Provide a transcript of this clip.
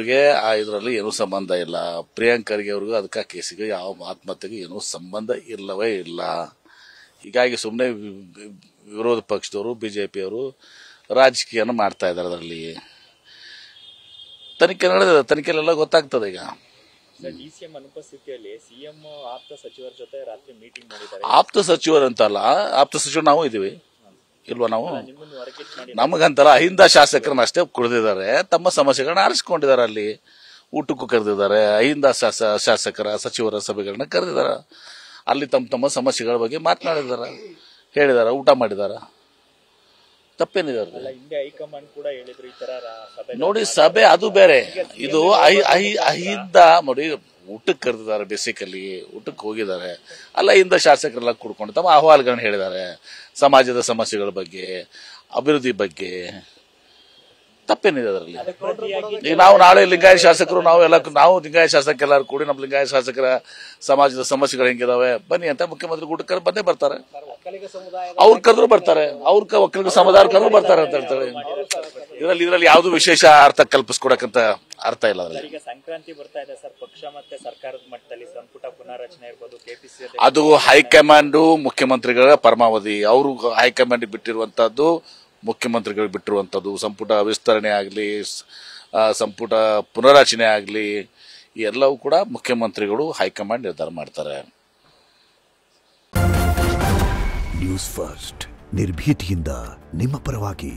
ಇದರಲ್ಲಿ ಏನೂ ಸಂಬಂಧ ಇಲ್ಲ. ಪ್ರಿಯಾಂಕ್ ಖರ್ಗೆ ಅವ್ರಿಗೂ ಅದಕ್ಕೆ ಕೇಸಿಗೆ ಯಾವ ಆತ್ಮಹತ್ಯೆಗೆ ಏನೂ ಸಂಬಂಧ ಇಲ್ಲವೇ ಇಲ್ಲ. ಹೀಗಾಗಿ ಸುಮ್ಮನೆ ವಿರೋಧ ಪಕ್ಷದವರು ಬಿಜೆಪಿಯವರು ರಾಜಕೀಯನ ಮಾಡ್ತಾ ಇದ್ದಾರೆ. ಅದರಲ್ಲಿ ತನಿಖೆ ನಡೆದಿದೆ, ತನಿಖೆಲೆಲ್ಲ ಗೊತ್ತಾಗ್ತದೆ. ಈಗ ಡಿಸಿಎಂ ಅನುಪಸ್ಥಿತಿಯಲ್ಲಿ ಸಿಎಂ ಆಪ್ತ ಸಚಿವರ ಜೊತೆ ರಾತ್ರಿ ಮೀಟಿಂಗ್ ಮಾಡಿದ್ದಾರೆ. ಆಪ್ತ ಸಚಿವರು ಅಂತಲ್ಲ, ಆಪ್ತ ಸಚಿವರು ನಾವು ಇದೀವಿ ಇಲ್ವಾ? ನಾವು ನಮಗಂತಲ್ಲ, ಅಹಿಂದ ಶಾಸಕರನ್ನ ಅಷ್ಟೇ ಕುಡಿದಿದ್ದಾರೆ, ತಮ್ಮ ಸಮಸ್ಯೆಗಳನ್ನ ಆರಿಸಿಕೊಂಡಿದ್ದಾರೆ. ಅಲ್ಲಿ ಊಟಕ್ಕೂ ಕರೆದಿದ್ದಾರೆ, ಅಹಿಂದ ಶಾಸಕರ ಸಚಿವರ ಸಭೆಗಳನ್ನ ಕರೆದಿದ್ದಾರೆ. ಅಲ್ಲಿ ತಮ್ಮ ಸಮಸ್ಯೆಗಳ ಬಗ್ಗೆ ಮಾತನಾಡಿದಾರ, ಹೇಳಿದಾರ, ಊಟ ಮಾಡಿದಾರ. ತಪ್ಪೇನಿದೆ? ಹೈಕಮಾಂಡ್ ಕೂಡ ಹೇಳಿದ್ರು ಈ ತರ ನೋಡಿ, ಸಭೆ ಅದು ಬೇರೆ, ಇದು ಅಹಿಂದ ನೋಡಿ. ಊಟಕ್ಕೆ ಕರೆದಿದ್ದಾರೆ, ಬೇಸಿಕಲಿ ಊಟಕ್ಕೆ ಹೋಗಿದ್ದಾರೆ. ಅಲ್ಲ, ಅಹಿಂದ ಶಾಸಕರೆಲ್ಲ ಕೂಡ್ಕೊಂಡು ತಮ್ಮ ಅಹವಾಲುಗಳನ್ನ ಹೇಳಿದ್ದಾರೆ, ಸಮಾಜದ ಸಮಸ್ಯೆಗಳ ಬಗ್ಗೆ, ಅಭಿವೃದ್ಧಿ ಬಗ್ಗೆ. ತಪ್ಪೇನಿದೆ ಅದರಲ್ಲಿ? ಈಗ ನಾವು ನಾಳೆ ಲಿಂಗಾಯತ ಶಾಸಕರು, ನಾವು ಲಿಂಗಾಯತ ಶಾಸಕರೆಲ್ಲರೂ ಕೂಡಿ ನಮ್ಮ ಲಿಂಗಾಯತ ಶಾಸಕರ ಸಮಾಜದ ಸಮಸ್ಯೆಗಳು ಹೆಂಗಿದಾವೆ ಬನ್ನಿ ಅಂತ ಮುಖ್ಯಮಂತ್ರಿ ಊಟಕ್ಕೆ ಬಂದೇ ಬರ್ತಾರೆ. ಅವ್ರು ಕರೆದ್ರು ಬರ್ತಾರೆ, ಒಕ್ಕಲಿಗ ಸಮುದಾಯ ಕರೆದ್ರು ಬರ್ತಾರೆ ಅಂತ ಹೇಳ್ತಾರೆ. ಇದರಲ್ಲಿ ಯಾವ್ದು ವಿಶೇಷ ಅರ್ಥ ಕಲ್ಪಿಸ್ಕೊಡಕ್ಕಂತ ಅರ್ಥ ಇಲ್ಲ. ಈಗ ಸಂಕ್ರಾಂತಿ ಬರ್ತಾ ಇದೆ ಸರ್, ಪಕ್ಷ ಮತ್ತೆ ಸರ್ಕಾರದ ಮಟ್ಟದಲ್ಲಿ ಸಂಪುಟ ಪುನರ್ರಚನೆ ಇರ್ಬೋದು, ಕೆಪಿಸಿಸಿ ಅದು ಹೈಕಮಾಂಡ್ ಮುಖ್ಯಮಂತ್ರಿಗಳ ಪರಮಾವಧಿ. ಅವರು ಹೈಕಮಾಂಡ್ ಬಿಟ್ಟಿರುವಂತಹದ್ದು, ಮುಖ್ಯಮಂತ್ರಿಗಳು ಬಿಟ್ಟಿರುವಂತದ್ದು. ಸಂಪುಟ ವಿಸ್ತರಣೆ ಆಗಲಿ, ಸಂಪುಟ ಪುನರ್ರಚನೆ ಆಗಲಿ, ಎಲ್ಲವೂ ಕೂಡ ಮುಖ್ಯಮಂತ್ರಿಗಳು ಹೈಕಮಾಂಡ್ ನಿರ್ಧಾರ ಮಾಡ್ತಾರೆ. ನ್ಯೂಸ್ ಫಸ್ಟ್, ನಿರ್ಭೀತಿಯಿಂದ ನಿಮ್ಮ ಪರವಾಗಿ.